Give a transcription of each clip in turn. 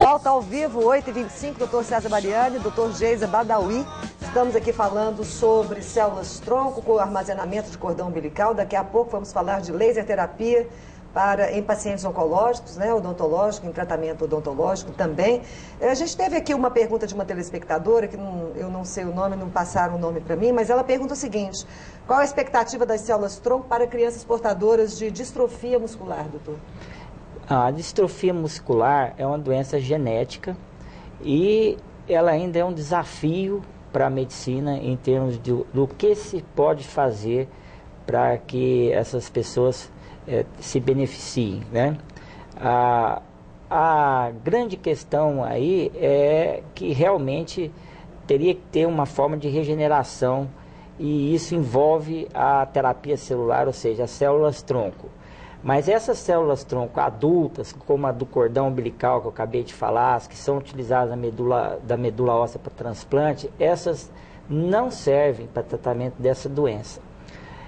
Volta ao vivo, 8h25, doutor César Mariani, doutor Geisa Badawi. Estamos aqui falando sobre células-tronco com armazenamento de cordão umbilical. Daqui a pouco vamos falar de laser terapia em pacientes oncológicos, né, odontológico, em tratamento odontológico também. A gente teve aqui uma pergunta de uma telespectadora, que eu não sei o nome, não passaram o nome para mim, mas ela pergunta o seguinte: qual a expectativa das células-tronco para crianças portadoras de distrofia muscular, doutor? A distrofia muscular é uma doença genética e ela ainda é um desafio para a medicina em termos do que se pode fazer para que essas pessoas se beneficiem, né? A grande questão aí é que realmente teria que ter uma forma de regeneração e isso envolve a terapia celular, ou seja, as células-tronco. Mas essas células-tronco adultas, como a do cordão umbilical que eu acabei de falar, as que são utilizadas da medula óssea para transplante, essas não servem para tratamento dessa doença.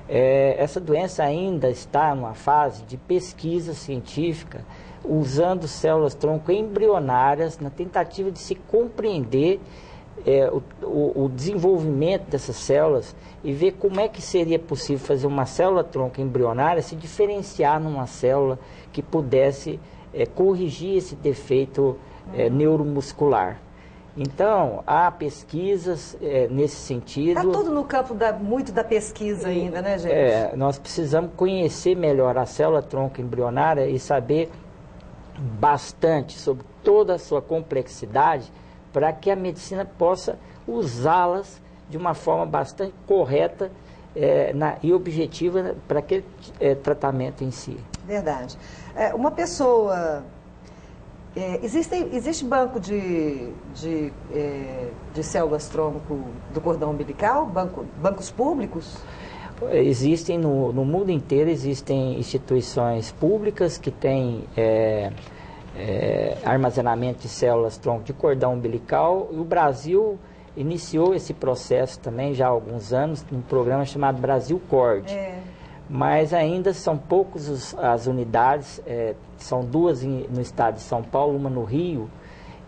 Essa doença ainda está numa fase de pesquisa científica, usando células-tronco embrionárias na tentativa de se compreender o desenvolvimento dessas células e ver como é que seria possível fazer uma célula-tronco embrionária se diferenciar numa célula que pudesse corrigir esse defeito neuromuscular. Então, há pesquisas nesse sentido. Está tudo no campo muito da pesquisa ainda, né, gente? Nós precisamos conhecer melhor a célula-tronco embrionária e saber bastante sobre toda a sua complexidade para que a medicina possa usá-las de uma forma bastante correta e objetiva para aquele tratamento em si. Verdade. Uma pessoa... Existe banco de células-tronco do cordão umbilical? Bancos públicos? Existem no mundo inteiro, existem instituições públicas que têm armazenamento de células-tronco de cordão umbilical, e o Brasil iniciou esse processo também já há alguns anos, num programa chamado Brasil Cord. Mas ainda são poucos as unidades, são duas no estado de São Paulo, uma no Rio,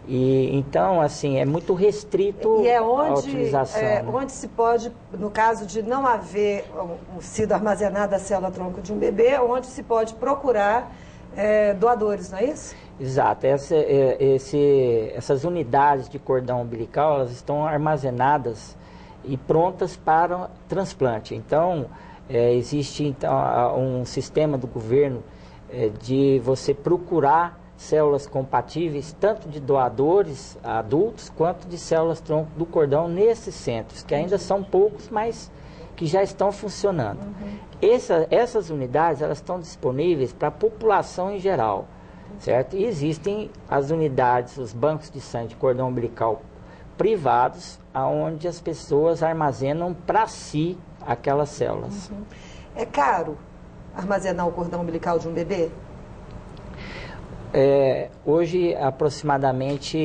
e então, assim, é muito restrito a utilização. Onde se pode, no caso de não haver sido armazenada a célula-tronco de um bebê, onde se pode procurar doadores, não é isso? Exato. Essas unidades de cordão umbilical, elas estão armazenadas e prontas para transplante. Então, existe então, um sistema do governo de você procurar células compatíveis, tanto de doadores adultos, quanto de células-tronco do cordão nesses centros, que ainda são poucos, mas que já estão funcionando. Essas unidades, elas estão disponíveis para a população em geral, certo? E existem as unidades, os bancos de sangue de cordão umbilical privados, onde as pessoas armazenam para si aquelas células. É caro armazenar o cordão umbilical de um bebê? Hoje, aproximadamente,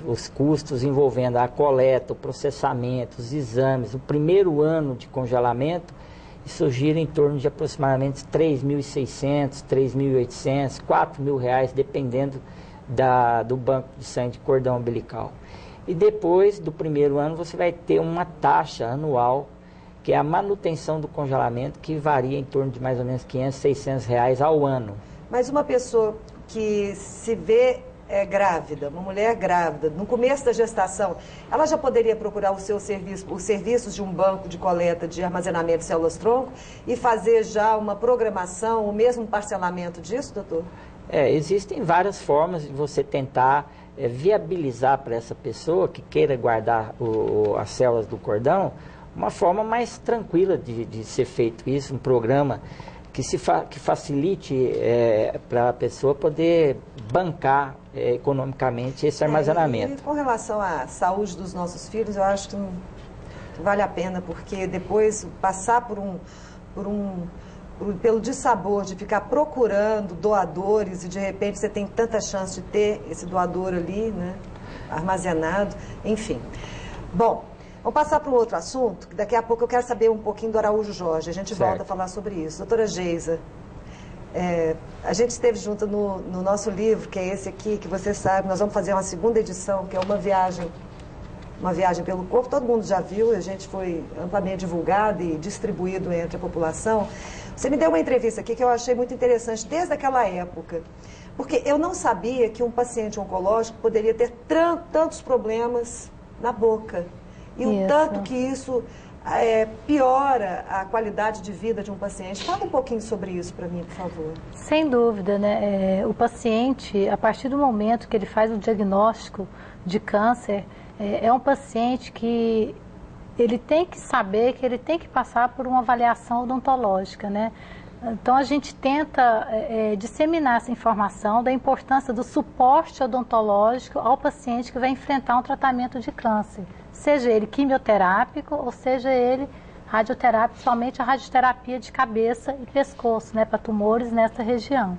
os custos envolvendo a coleta, o processamento, os exames, o primeiro ano de congelamento, isso gira em torno de aproximadamente R$3.600, R$3.800, R$4.000, dependendo do banco de sangue de cordão umbilical. E depois do primeiro ano, você vai ter uma taxa anual, que é a manutenção do congelamento, que varia em torno de mais ou menos R$500, R$600 ao ano. Mas uma pessoa que se vê grávida, uma mulher grávida, no começo da gestação, ela já poderia procurar os serviços de um banco de coleta de armazenamento de células-tronco e fazer já uma programação, o mesmo parcelamento disso, doutor? Existem várias formas de você tentar viabilizar para essa pessoa que queira guardar as células do cordão, uma forma mais tranquila de ser feito isso, um programa que facilite para a pessoa poder bancar economicamente esse armazenamento. E com relação à saúde dos nossos filhos, eu acho que vale a pena, porque depois passar pelo dissabor de ficar procurando doadores e de repente você tem tanta chance de ter esse doador ali, né, armazenado, enfim. Bom, vamos passar para um outro assunto, que daqui a pouco eu quero saber um pouquinho do Araújo Jorge. A gente volta a falar sobre isso. Doutora Geisa, A gente esteve junto no nosso livro, que é esse aqui, que você sabe, nós vamos fazer uma segunda edição, que é uma viagem pelo corpo, todo mundo já viu, a gente foi amplamente divulgado e distribuído entre a população. Você me deu uma entrevista aqui que eu achei muito interessante desde aquela época, porque eu não sabia que um paciente oncológico poderia ter tantos problemas na boca, e o tanto que isso piora a qualidade de vida de um paciente. Fala um pouquinho sobre isso para mim, por favor. Sem dúvida, né? O paciente, a partir do momento que ele faz o diagnóstico de câncer, é um paciente que ele tem que saber que ele tem que passar por uma avaliação odontológica, né? Então a gente tenta disseminar essa informação da importância do suporte odontológico ao paciente que vai enfrentar um tratamento de câncer, seja ele quimioterápico ou seja ele radioterápico, somente a radioterapia de cabeça e pescoço, né, para tumores nessa região.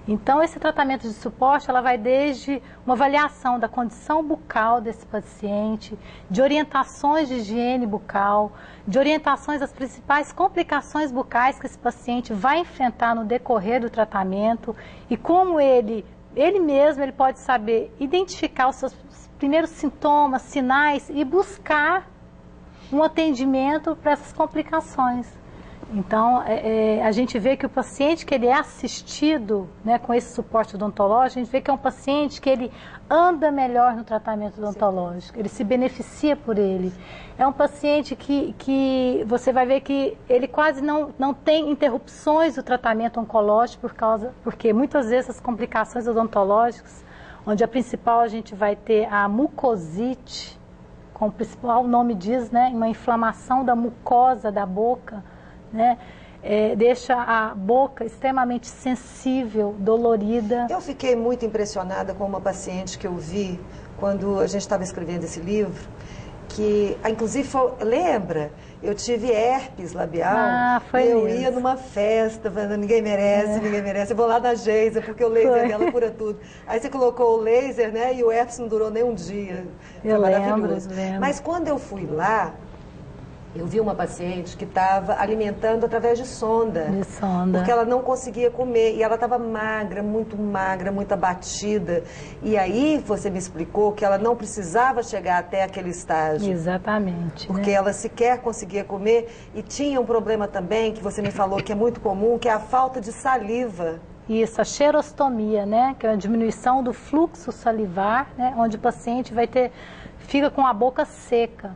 Então, esse tratamento de suporte, ela vai desde uma avaliação da condição bucal desse paciente, de orientações de higiene bucal, de orientações das principais complicações bucais que esse paciente vai enfrentar no decorrer do tratamento e como ele mesmo pode saber identificar os seus primeiros sintomas, sinais e buscar um atendimento para essas complicações. Então, a gente vê que o paciente que ele é assistido, né, com esse suporte odontológico, a gente vê que é um paciente que ele anda melhor no tratamento odontológico, ele se beneficia por ele. É um paciente que você vai ver que ele quase não tem interrupções do tratamento oncológico porque muitas vezes as complicações odontológicas, onde a principal a gente vai ter a mucosite, como o principal nome diz, né, uma inflamação da mucosa da boca, né? Deixa a boca extremamente sensível, dolorida. Eu fiquei muito impressionada com uma paciente que eu vi quando a gente estava escrevendo esse livro, que, inclusive, lembra, eu tive herpes labial, eu ia numa festa, falando, ninguém merece, eu vou lá na Geisa, porque o laser dela cura tudo. Aí você colocou o laser, né, e o herpes não durou nem um dia. Foi maravilhoso. Mas quando eu fui lá, eu vi uma paciente que estava alimentando através de sonda. Porque ela não conseguia comer. E ela estava magra, muito abatida. E aí você me explicou que ela não precisava chegar até aquele estágio. Exatamente. Porque ela sequer conseguia comer. E tinha um problema também, que você me falou que é muito comum, que é a falta de saliva. Isso, a xerostomia, né? Que é a diminuição do fluxo salivar, né? Onde o paciente fica com a boca seca.